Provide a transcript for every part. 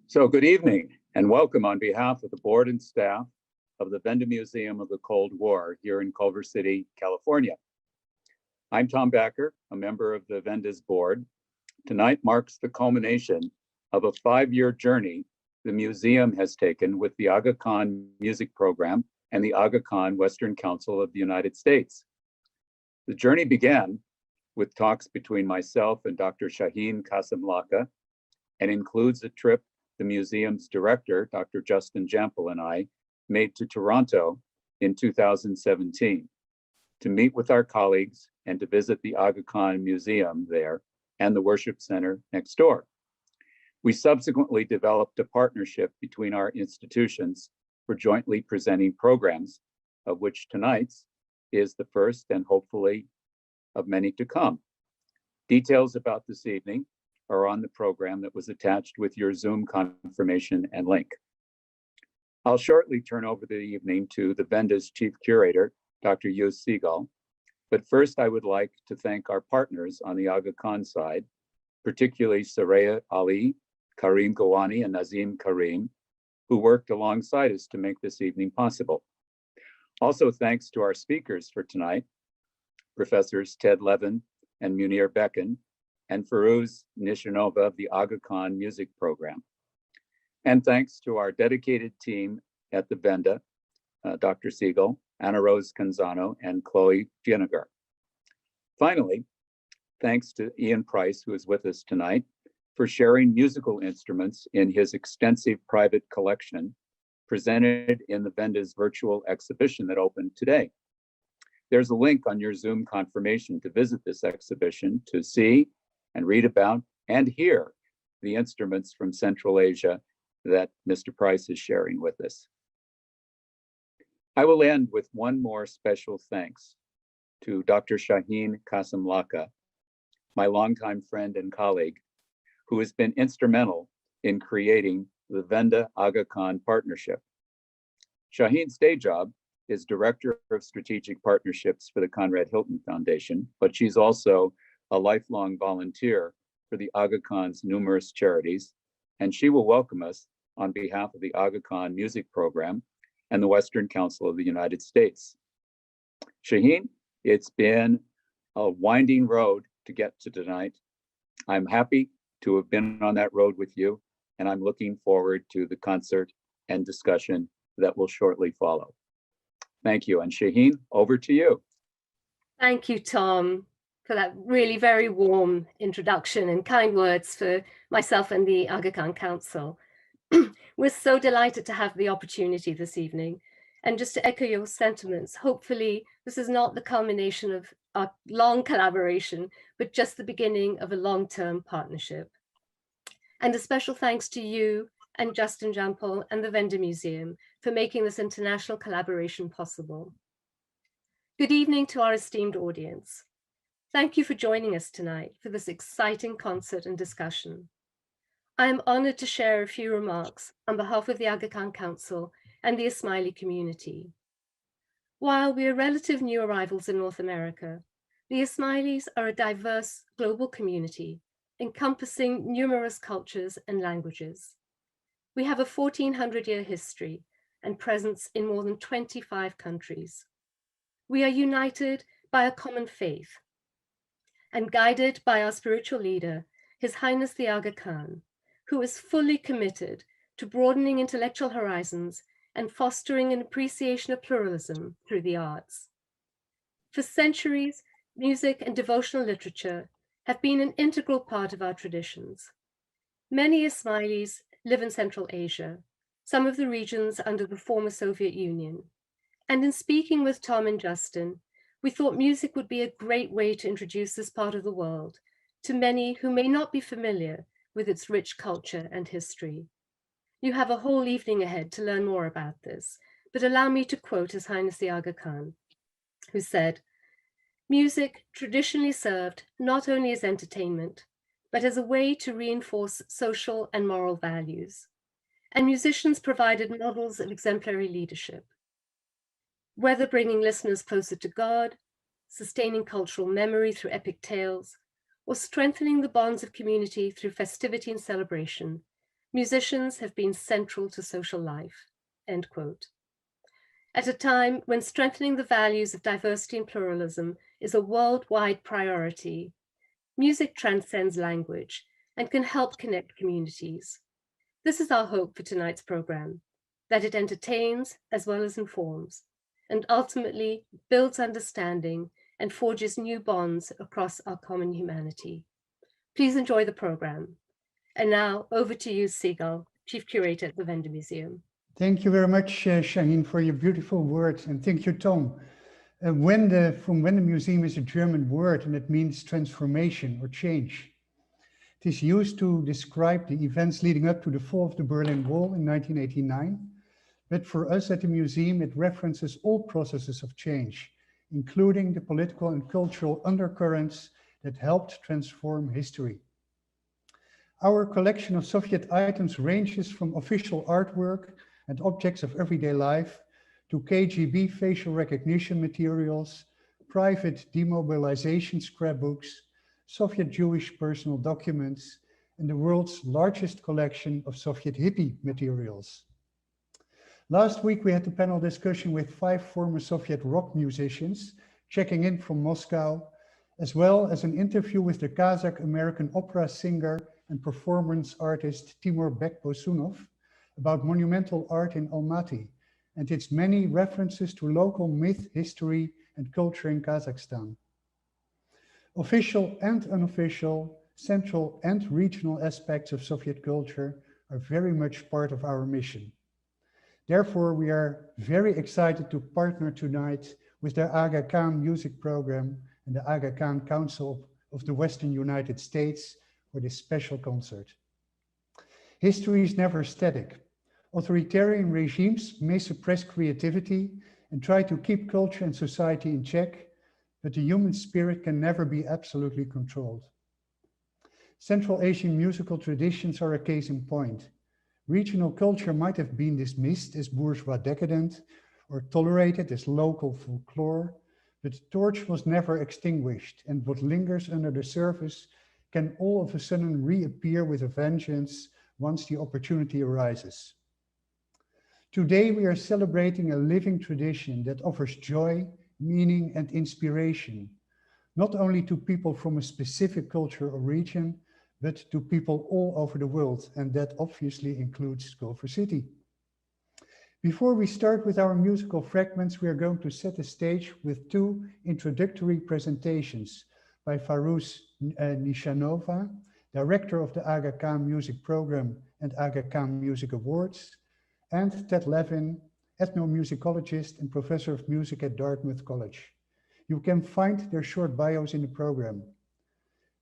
So good evening and welcome on behalf of the board and staff of the Venda Museum of the Cold War here in Culver City, California. I'm Tom Backer, a member of the Venda's board. Tonight marks the culmination of a 5-year journey the museum has taken with the Aga Khan music program and the Aga Khan Western Council of the United States. The journey began with talks between myself and Dr. Shaheen Kasimlaka and includes a trip the museum's director, Dr. Justin Jampel, and I made to Toronto in 2017 to meet with our colleagues and to visit the Aga Khan Museum there and the worship center next door. We subsequently developed a partnership between our institutions for jointly presenting programs, of which tonight's is the first and hopefully of many to come. Details about this evening are on the program that was attached with your Zoom confirmation and link. I'll shortly turn over the evening to the Venda's chief curator, Dr. Yu Segal. But first, I would like to thank our partners on the Aga Khan side, particularly Saraya Ali, Karim Gawani, and Nazim Karim, who worked alongside us to make this evening possible. Also, thanks to our speakers for tonight, Professors Ted Levin and Munir Bekin, and Firuz Nishanova of the Aga Khan music program. And thanks to our dedicated team at the Venda, Dr. Siegel, Anna Rose Canzano, and Chloe Vinegar. Finally, thanks to Ian Price, who is with us tonight, for sharing musical instruments in his extensive private collection presented in the Venda's virtual exhibition that opened today. There's a link on your Zoom confirmation to visit this exhibition to see and read about and hear the instruments from Central Asia that Mr. Price is sharing with us. I will end with one more special thanks to Dr. Shaheen Kasimlaka, my longtime friend and colleague, who has been instrumental in creating the Venda Aga Khan partnership. Shaheen's day job is Director of Strategic Partnerships for the Conrad Hilton Foundation, but she's also a lifelong volunteer for the Aga Khan's numerous charities, and she will welcome us on behalf of the Aga Khan music program and the Western Council of the United States. Shaheen, it's been a winding road to get to tonight. I'm happy to have been on that road with you, and I'm looking forward to the concert and discussion that will shortly follow. Thank you, and Shaheen, over to you. Thank you, Tom, for that really very warm introduction and kind words for myself and the Aga Khan Council. We're so delighted to have the opportunity this evening. And just to echo your sentiments, hopefully this is not the culmination of our long collaboration, but just the beginning of a long-term partnership. And a special thanks to you and Justin Jampel and the Venda Museum for making this international collaboration possible. Good evening to our esteemed audience. Thank you for joining us tonight for this exciting concert and discussion. I am honored to share a few remarks on behalf of the Aga Khan Council and the Ismaili community. While we are relative new arrivals in North America, the Ismailis are a diverse global community encompassing numerous cultures and languages. We have a 1400-year history and presence in more than 25 countries. We are united by a common faith and guided by our spiritual leader, His Highness the Aga Khan, who is fully committed to broadening intellectual horizons and fostering an appreciation of pluralism through the arts. For centuries, music and devotional literature have been an integral part of our traditions. Many Ismailis live in Central Asia, some of the regions under the former Soviet Union. And in speaking with Tom and Justin, we thought music would be a great way to introduce this part of the world to many who may not be familiar with its rich culture and history. You have a whole evening ahead to learn more about this, but allow me to quote His Highness the Aga Khan, who said, "Music traditionally served not only as entertainment, but as a way to reinforce social and moral values. And musicians provided models of exemplary leadership. Whether bringing listeners closer to God, sustaining cultural memory through epic tales, or strengthening the bonds of community through festivity and celebration, Musicians have been central to social life, end quote. At a time when strengthening the values of diversity and pluralism is a worldwide priority, music transcends language and can help connect communities. This is our hope for tonight's program, that it entertains as well as informs, and ultimately builds understanding and forges new bonds across our common humanity. Please enjoy the program. And now over to you, Seagull, Chief Curator at the Venda Museum. Thank you very much, Shaheen, for your beautiful words. And thank you, Tom. Wende from Wende Museum is a German word and it means transformation or change. It is used to describe the events leading up to the fall of the Berlin Wall in 1989. But for us at the museum, it references all processes of change, including the political and cultural undercurrents that helped transform history. Our collection of Soviet items ranges from official artwork and objects of everyday life to KGB facial recognition materials, private demobilization scrapbooks, Soviet Jewish personal documents, and the world's largest collection of Soviet hippie materials. Last week, we had a panel discussion with 5 former Soviet rock musicians checking in from Moscow, as well as an interview with the Kazakh American opera singer and performance artist Timur Bekbosunov about monumental art in Almaty and its many references to local myth, history, and culture in Kazakhstan. Official and unofficial, central and regional aspects of Soviet culture are very much part of our mission. Therefore, we are very excited to partner tonight with the Aga Khan music program and the Aga Khan Council of the Western United States for this special concert. History is never static. Authoritarian regimes may suppress creativity and try to keep culture and society in check, but the human spirit can never be absolutely controlled. Central Asian musical traditions are a case in point. Regional culture might have been dismissed as bourgeois decadent or tolerated as local folklore, but the torch was never extinguished, and what lingers under the surface can all of a sudden reappear with a vengeance once the opportunity arises. Today, we are celebrating a living tradition that offers joy, meaning, and inspiration, not only to people from a specific culture or region, but to people all over the world, and that obviously includes Culver City. Before we start with our musical fragments, we are going to set the stage with 2 introductory presentations by Farouz Nishanova, director of the Aga Khan Music Program and Aga Khan Music Awards, and Ted Levin, ethnomusicologist and professor of music at Dartmouth College. You can find their short bios in the program.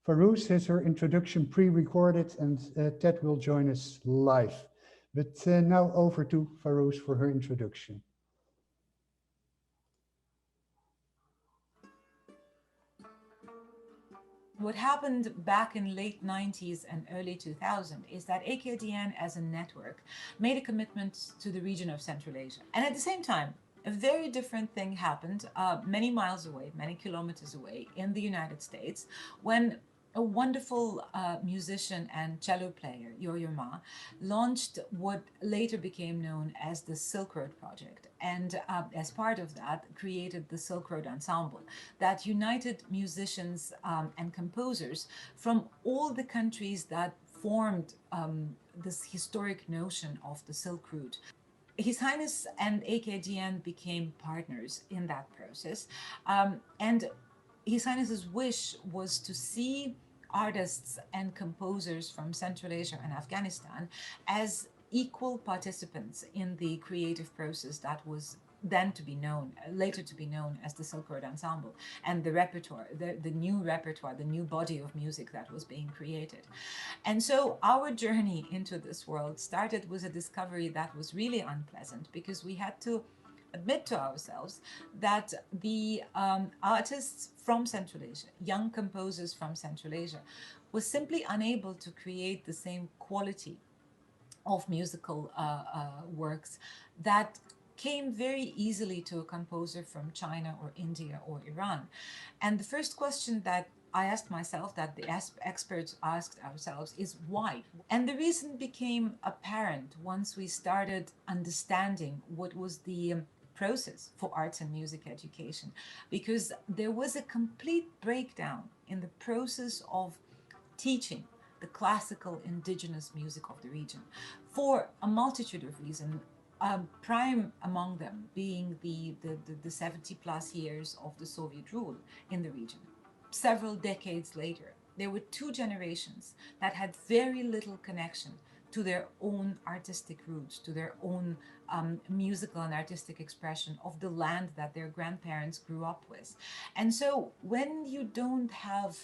Farouz has her introduction pre-recorded and Ted will join us live. But now over to Farouz for her introduction. What happened back in late 90s and early 2000 is that AKDN as a network made a commitment to the region of Central Asia. And at the same time, a very different thing happened many miles away, many kilometers away in the United States, when a wonderful musician and cello player, Yo-Yo Ma, launched what later became known as the Silk Road Project. And as part of that, created the Silk Road Ensemble that united musicians and composers from all the countries that formed this historic notion of the Silk Route. His Highness and AKGN became partners in that process. And His Highness's wish was to see artists and composers from Central Asia and Afghanistan as equal participants in the creative process that was then to be known, later to be known as the Silk Road Ensemble, and the repertoire, the new repertoire, the new body of music that was being created. And so our journey into this world started with a discovery that was really unpleasant, because we had to admit to ourselves that the artists from Central Asia, young composers from Central Asia, were simply unable to create the same quality of musical works that came very easily to a composer from China or India or Iran. And the first question that I asked myself, that the experts asked ourselves, is why? And the reason became apparent once we started understanding what was the process for arts and music education, because there was a complete breakdown in the process of teaching the classical indigenous music of the region for a multitude of reasons. Prime among them being the 70 plus years of the Soviet rule in the region. Several decades later, there were two generations that had very little connection to their own artistic roots, to their own musical and artistic expression of the land that their grandparents grew up with. And so when you don't have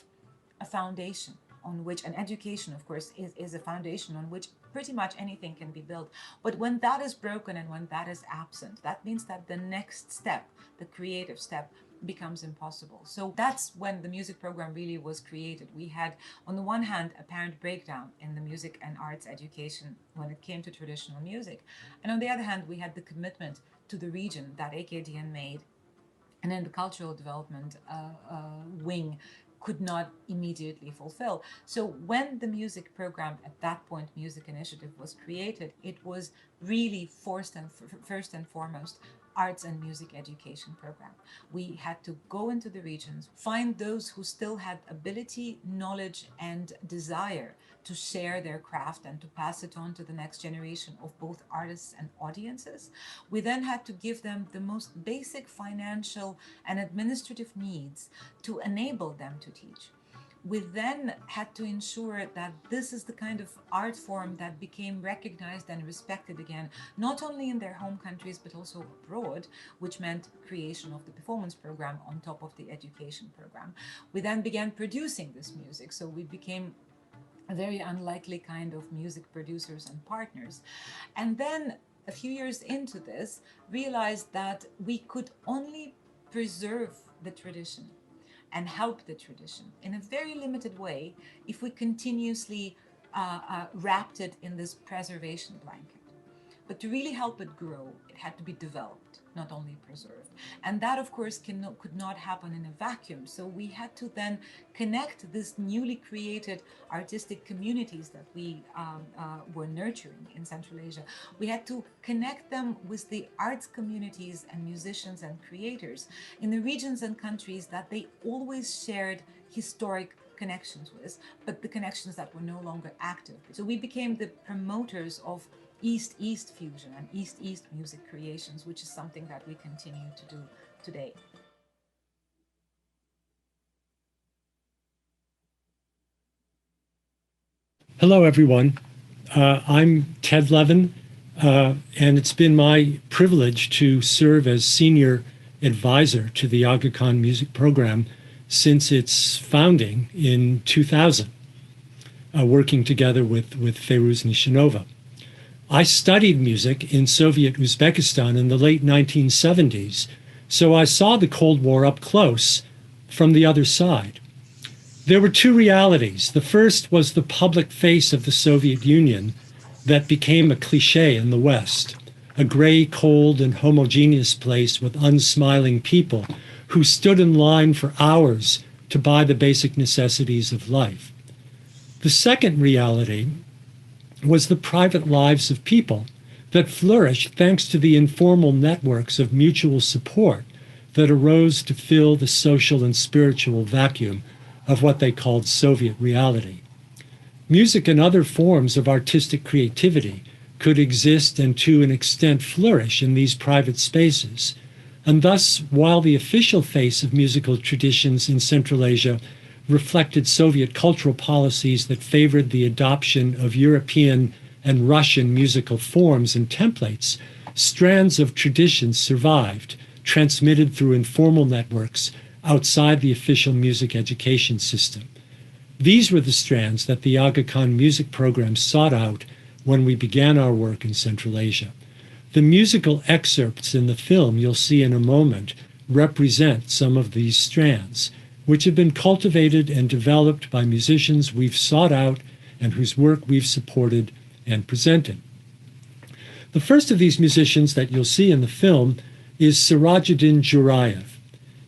a foundation on which, an education, of course, is a foundation on which pretty much anything can be built. But when that is broken and when that is absent, that means that the next step, the creative step, becomes impossible. So that's when the music program really was created. We had, on the one hand, apparent breakdown in the music and arts education when it came to traditional music. And on the other hand, we had the commitment to the region that AKDN made. And then the cultural development wing could not immediately fulfill. So when the music program, at that point, Music Initiative, was created, it was really first and foremost arts and music education program. We had to go into the regions, find those who still had ability, knowledge, and desire to share their craft and to pass it on to the next generation of both artists and audiences. We then had to give them the most basic financial and administrative needs to enable them to teach. We then had to ensure that this is the kind of art form that became recognized and respected again, not only in their home countries, but also abroad, which meant creation of the performance program on top of the education program. We then began producing this music, so we became a very unlikely kind of music producers and partners. And then a few years into this, realized that we could only preserve the tradition and help the tradition in a very limited way if we continuously wrapped it in this preservation blanket. But to really help it grow, it had to be developed, not only preserved. And that, of course, could not happen in a vacuum. So we had to then connect this newly created artistic communities that we were nurturing in Central Asia. We had to connect them with the arts communities and musicians and creators in the regions and countries that they always shared historic connections with, but the connections that were no longer active. So we became the promoters of East-East fusion and East-East music creations, which is something that we continue to do today. Hello, everyone. I'm Ted Levin, and it's been my privilege to serve as senior advisor to the Aga Khan music program since its founding in 2000, working together with Feiruz Nishinova. I studied music in Soviet Uzbekistan in the late 1970s, so I saw the Cold War up close from the other side. There were two realities. The first was the public face of the Soviet Union that became a cliché in the West, a gray, cold, and homogeneous place with unsmiling people who stood in line for hours to buy the basic necessities of life. The second reality was the private lives of people that flourished thanks to the informal networks of mutual support that arose to fill the social and spiritual vacuum of what they called Soviet reality. Music and other forms of artistic creativity could exist and to an extent flourish in these private spaces. And thus, while the official face of musical traditions in Central Asia reflected Soviet cultural policies that favored the adoption of European and Russian musical forms and templates, strands of traditions survived, transmitted through informal networks outside the official music education system. These were the strands that the Aga Khan music program sought out when we began our work in Central Asia. The musical excerpts in the film you'll see in a moment represent some of these strands, which have been cultivated and developed by musicians we've sought out and whose work we've supported and presented. The first of these musicians that you'll see in the film is Sirajuddin Jurayev.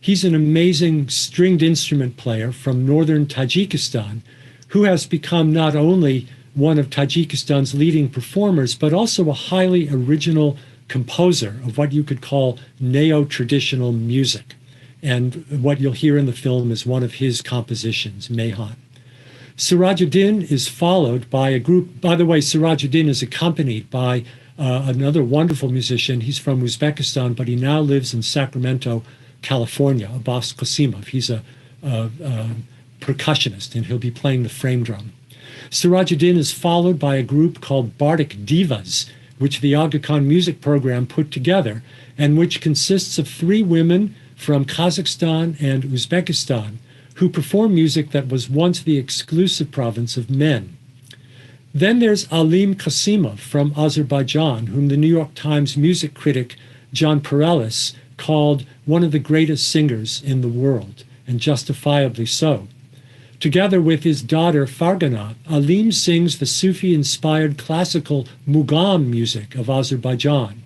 He's an amazing stringed instrument player from northern Tajikistan who has become not only one of Tajikistan's leading performers, but also a highly original composer of what you could call neo-traditional music. And what you'll hear in the film is one of his compositions, Mehan. Sirajuddin is followed by a group. By the way, Sirajuddin is accompanied by another wonderful musician. He's from Uzbekistan, but he now lives in Sacramento, California, Abbas Qasimov. He's a percussionist, and he'll be playing the frame drum. Sirajuddin is followed by a group called Bardic Divas, which the Aga Khan music program put together, and which consists of 3 women from Kazakhstan and Uzbekistan who perform music that was once the exclusive province of men. Then there's Alim Qasimov from Azerbaijan, whom the New York Times music critic John Parelis called one of the greatest singers in the world, and justifiably so. Together with his daughter Fargana, Alim sings the Sufi-inspired classical Mugam music of Azerbaijan.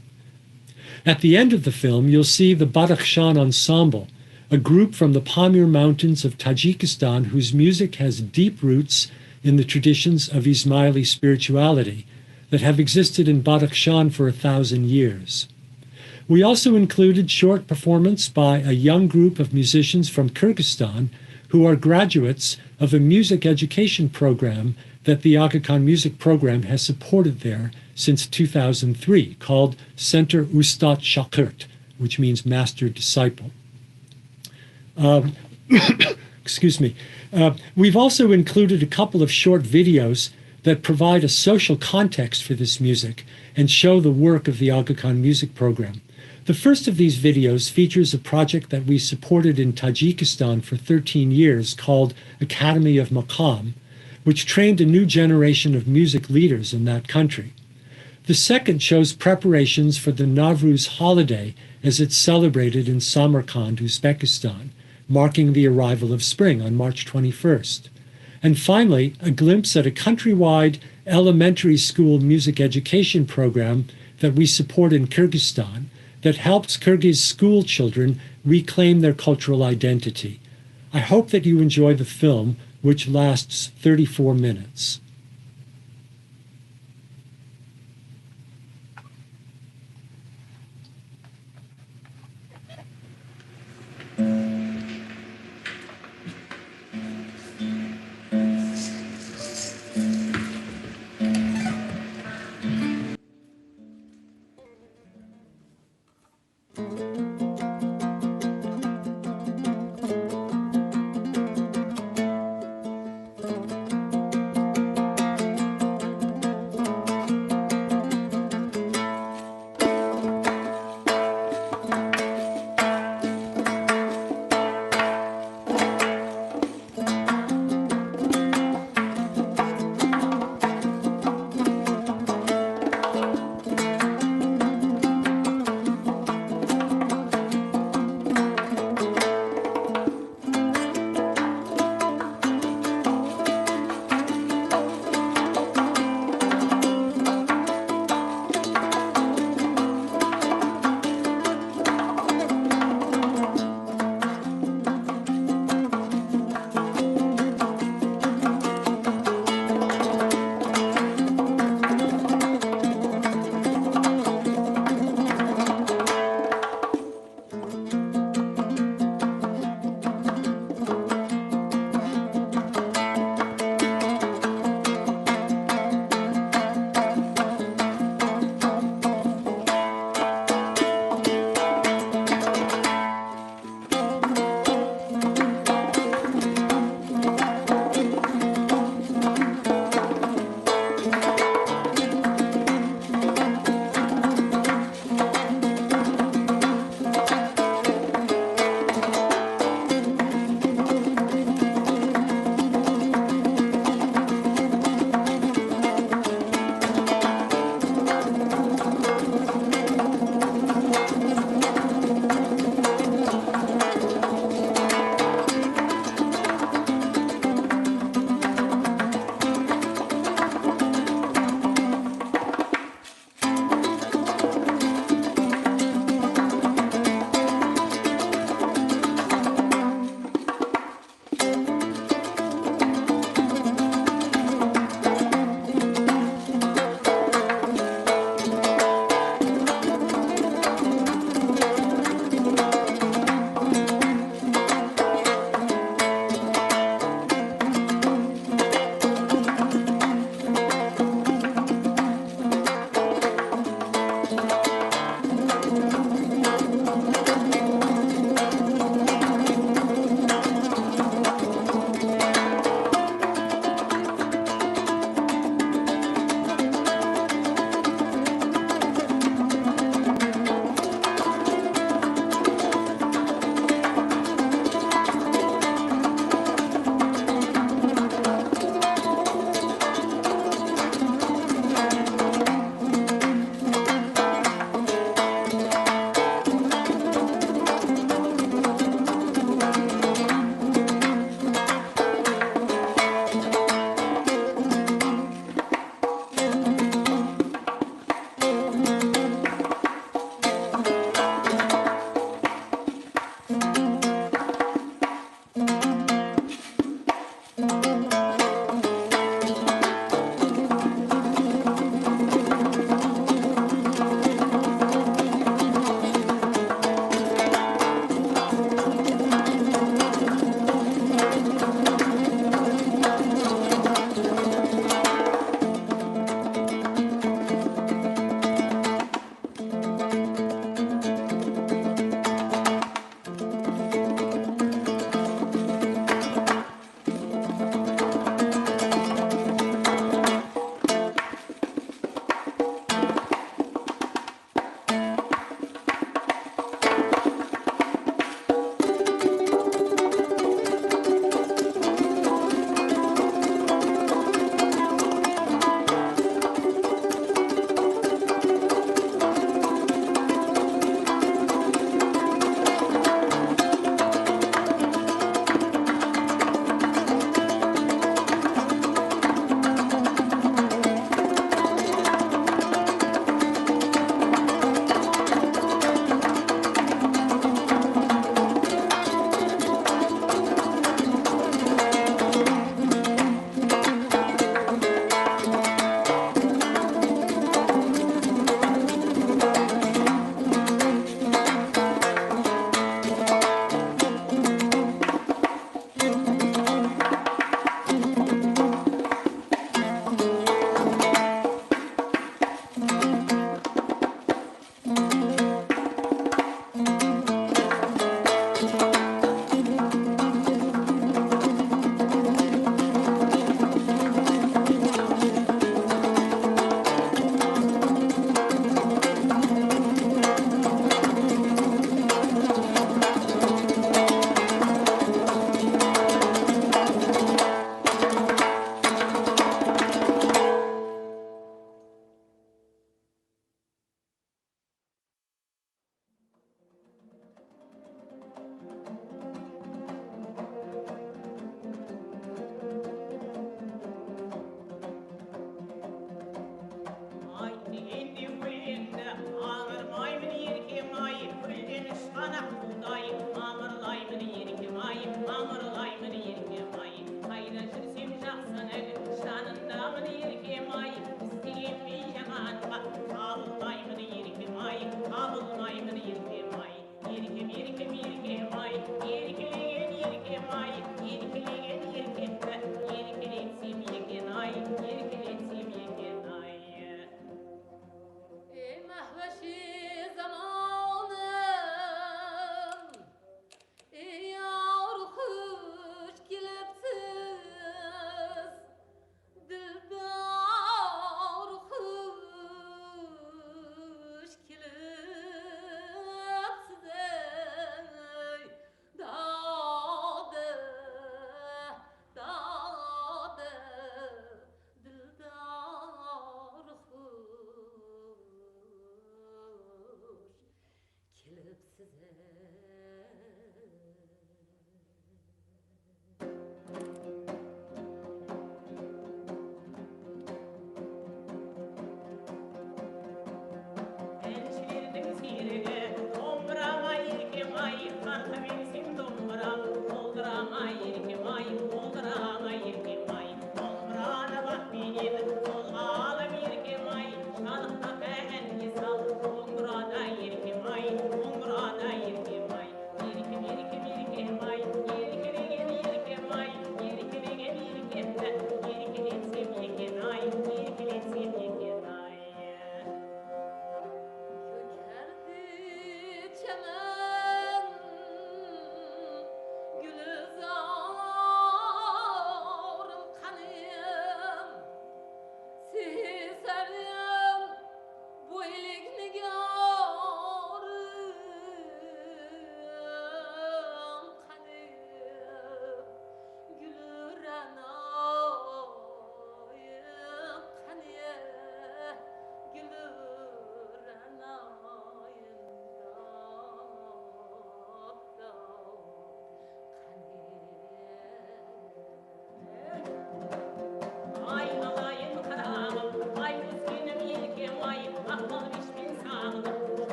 At the end of the film, you'll see the Badakhshan Ensemble, a group from the Pamir Mountains of Tajikistan whose music has deep roots in the traditions of Ismaili spirituality that have existed in Badakhshan for 1,000 years. We also included short performance by a young group of musicians from Kyrgyzstan who are graduates of a music education program that the Aga Khan Music Program has supported there since 2003, called Center Ustad Shakert, which means master disciple. Excuse me. We've also included a couple of short videos that provide a social context for this music and show the work of the Aga Khan Music Program. The first of these videos features a project that we supported in Tajikistan for 13 years called Academy of Maqam, which trained a new generation of music leaders in that country. The second shows preparations for the Navruz holiday as it's celebrated in Samarkand, Uzbekistan, marking the arrival of spring on March 21st. And finally, a glimpse at a countrywide elementary school music education program that we support in Kyrgyzstan that helps Kyrgyz school children reclaim their cultural identity. I hope that you enjoy the film, which lasts 34 minutes.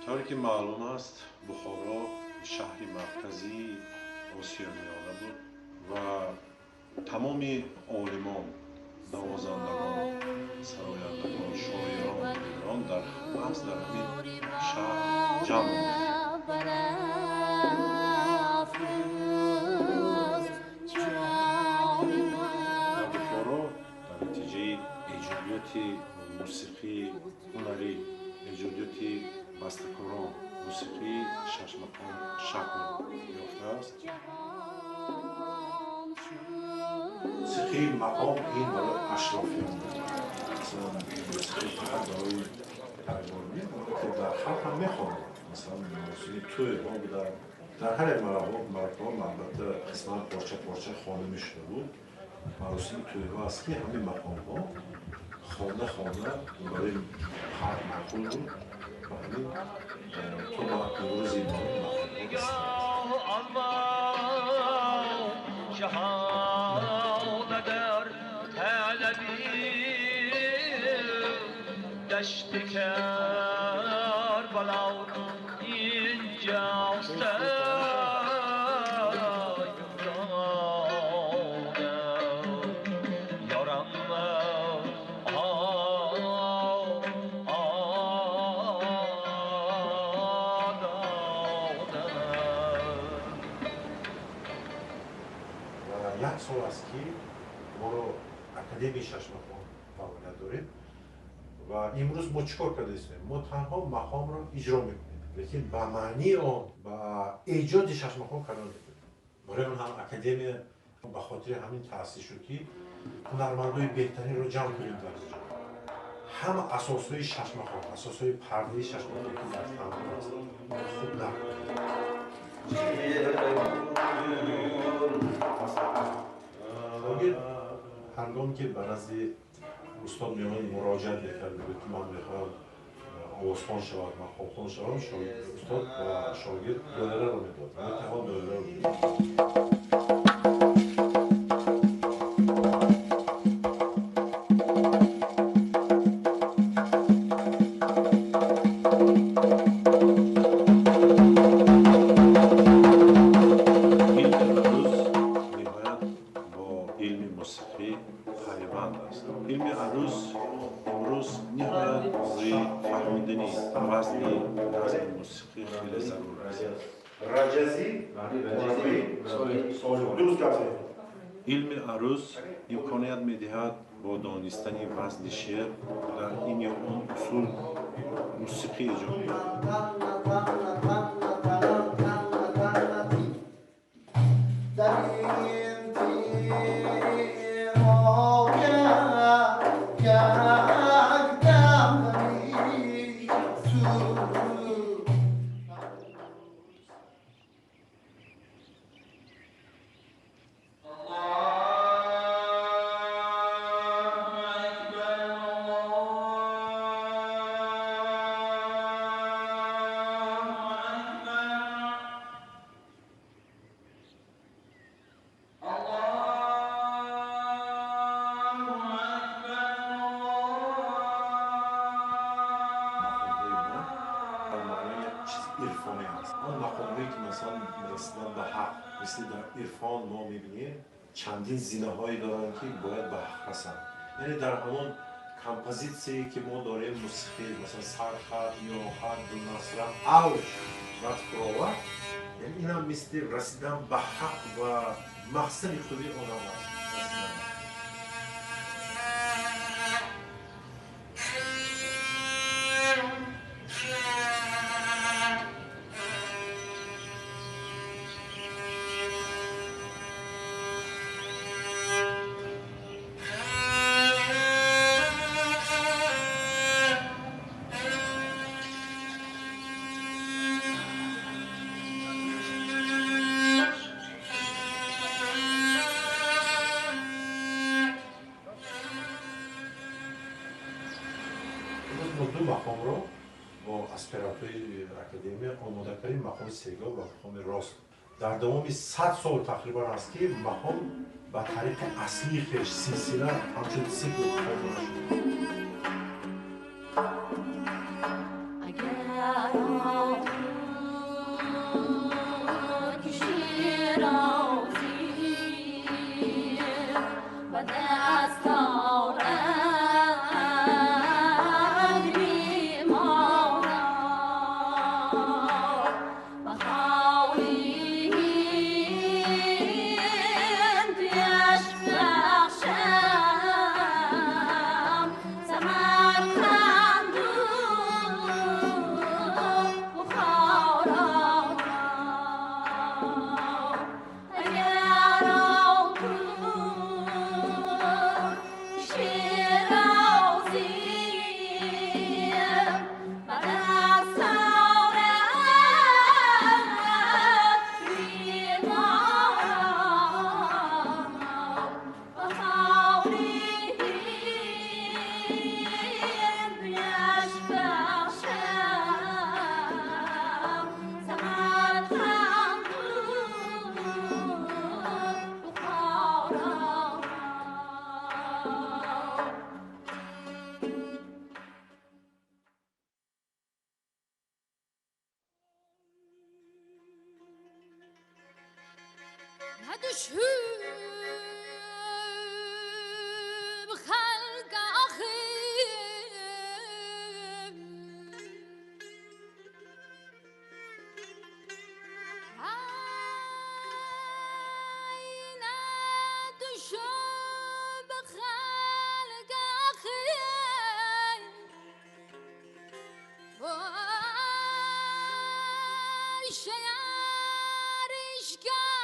طوری که معلوم است بخارا شهری مرکزی آسیا میانه بود و تمام عالمان، نوازندگان، سرایندگان، شاعران، دیگران در محض در همین شهر جمع آمدند. بخارا در نتیجه ایجادیات موسیقی هنری، ایجادیات بسته‌کاران، موسیقی ششمکان شکل یافته است. موسیقی مقام این برای اشرافیان بود. مثلا موسیقی فقط برای درباری که در خلق هم میخواند. مثلا موسیقی توی ها بودن. در هر مرکب البته قسمت پارچه خوانده میشده بود. مراسم توی ها است که همین مقام ها خوانده برای خلق معقول بود و همین تو با امروز این مقام دشت کربلا اینجاست یارم یک سال است که ما رو اکادمی ششمکان فعالیت داریم و امروز ما چیکار کرده ایم؟ ما تنها مقام را اجرا میکنیم، لیکن به معنی آن و ایجاد ششمکان قرار نمیدیم. برای اون هم اکادمی به خاطر همین تأسیس شد که هنرمندای بهترین رو جمع کنیم در اینجا. همه اساسهای ششمکان، اساسهای پرده ششمکان که در تمام است خوب نکنیم. هنگامی که به نزد استاد میان مراجعت میکرد که من میخوام آوازخوان شود، مقام خوان شوم، استاد و شاگرد دایره رو میداد. اتحاد دایره رو میداد. علم عروس امروز نهایت برای فهمیدن وزن نظم موسیقی خیلی ضرور است. علم عروس امکانیت میدهد با دانستن وزن شعر در این یا اون اصول موسیقی ایجاد عرفانی است. آن مقامهایی که مثلا رسیدن به حق، مثل در عرفان ما میبینیم چندین زینه‌هایی دارن که باید به حق رسن. یعنی در همون کمپوزیسیی که ما داریم موسیقی مثلا سرخط یا خط دو نصره اوج و فراوت، یعنی این هم مثل رسیدن به حق و مقصد خودی آدم است. دو مقام رو با اسپرانتوی اکادمی آماده کردیم، مقام سیگال و مقام راست. در دوام 100 سال تقریبا است که مقام به طریق اصلی خیش سلسله همچون سیکل خوانده شد. düşüp halka ahim ayna düşüp halka ahim vay şeyer işkan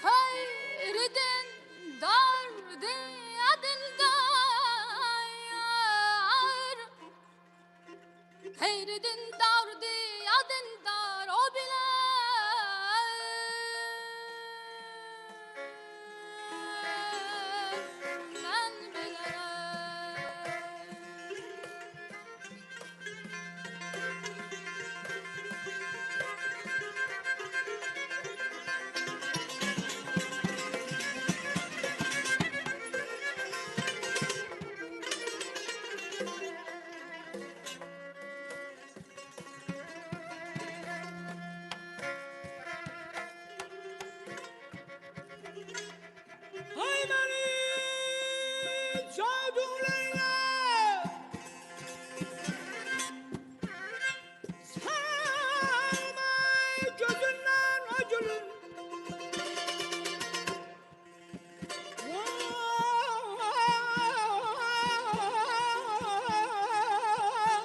hayredin dardi adildar hayredin dardi adildar o bilen ben hay beni caduleyle salmay gözünden acılın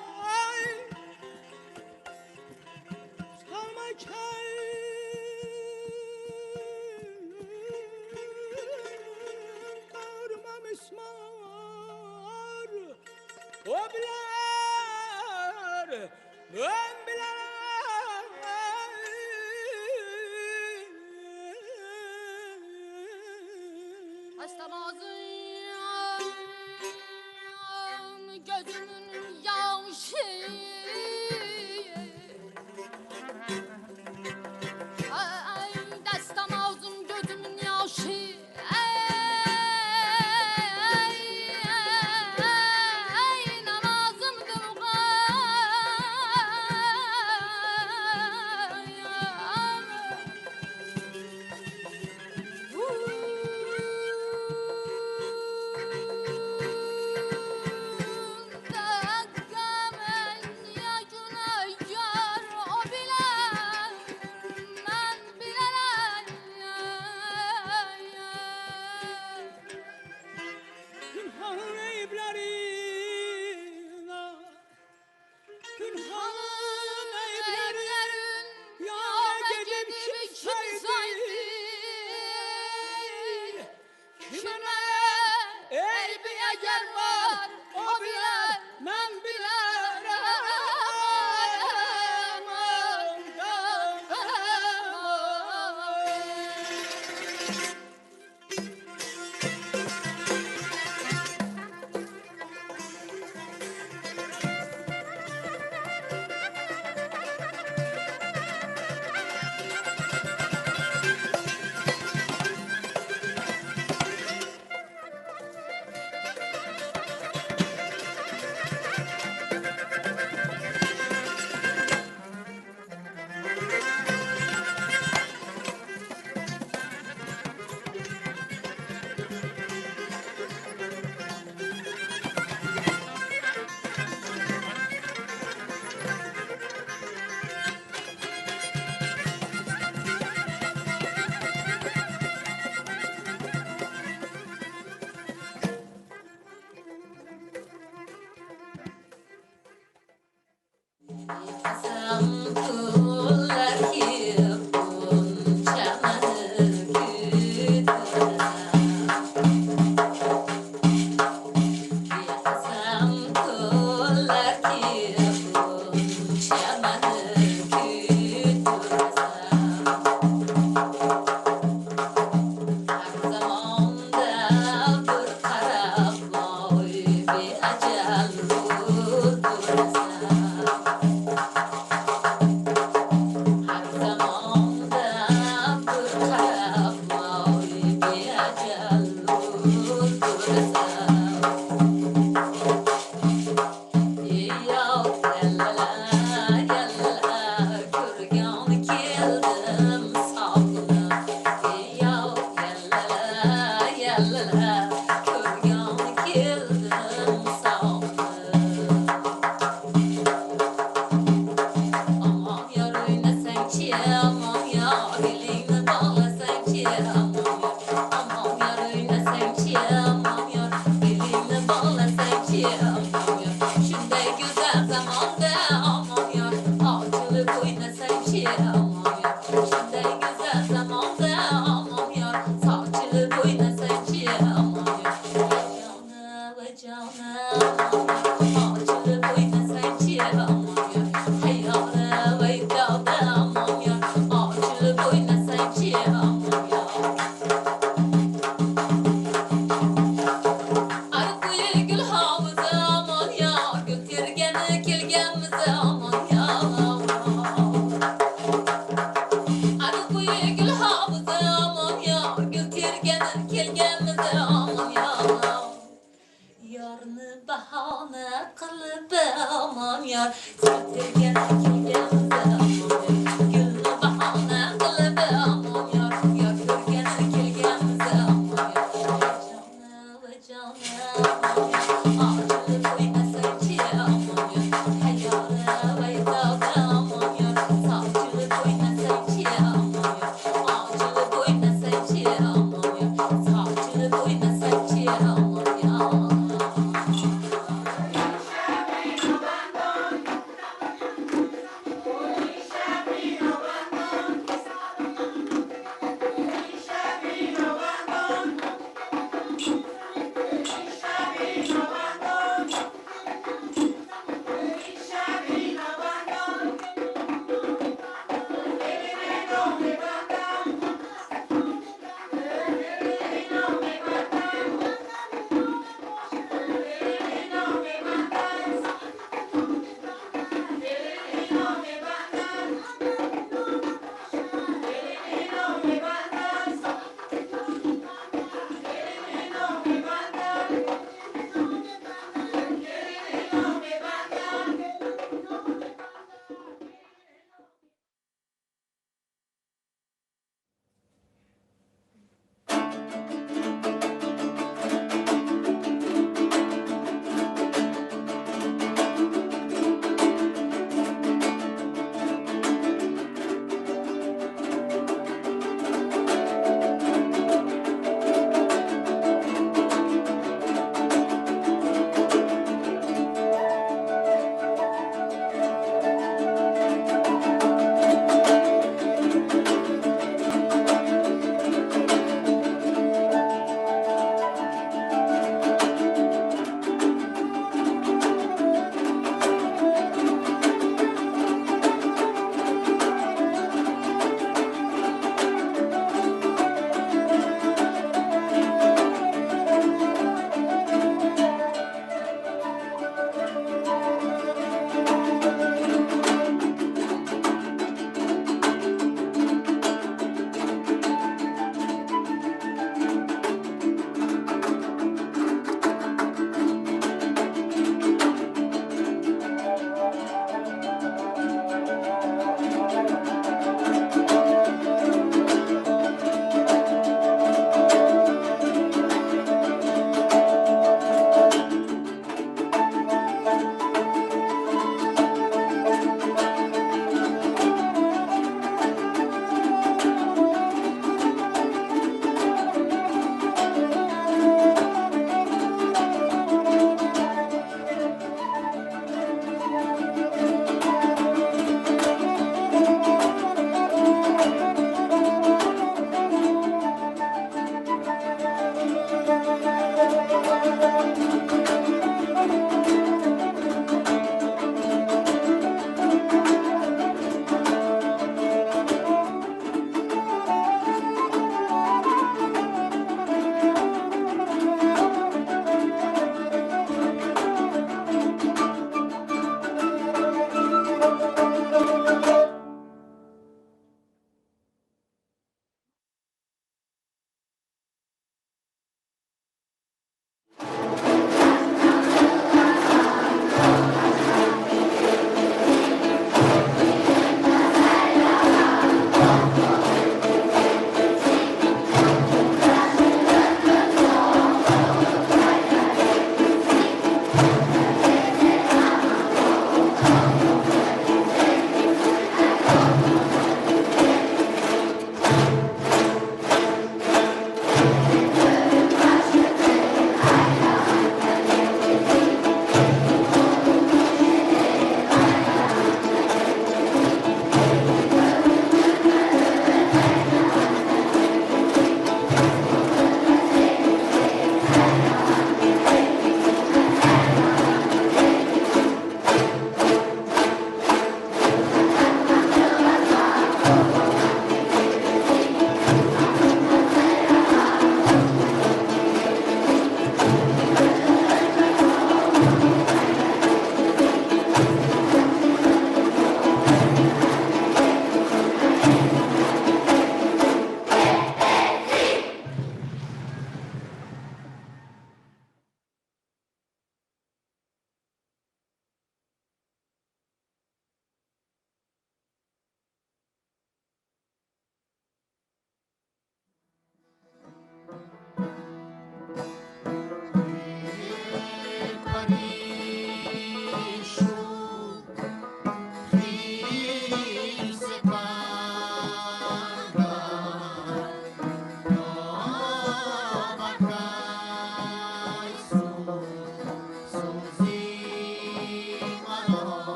vay salmay çay karma mismar o bilir ben bilir hastam ağzım gözümün yaşı ay destam ağzım gözümün yaşı ay namazım durgan bahane kılıp aman yar Sevdirgen kilgen aman yar Gül bahane kılıp aman yar Yar görgen kilgen aman yar Canı canı aman yar Ağrı boyuna serçe aman yar Hayyarı bayda aman yar Savcı boyuna serçe aman yar Ağacı boyuna serçe aman yar Savcı boyuna serçe aman yar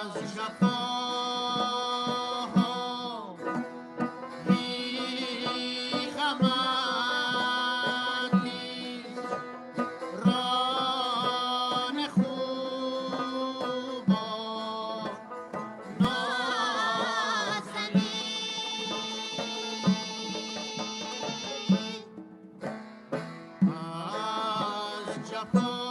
از جفا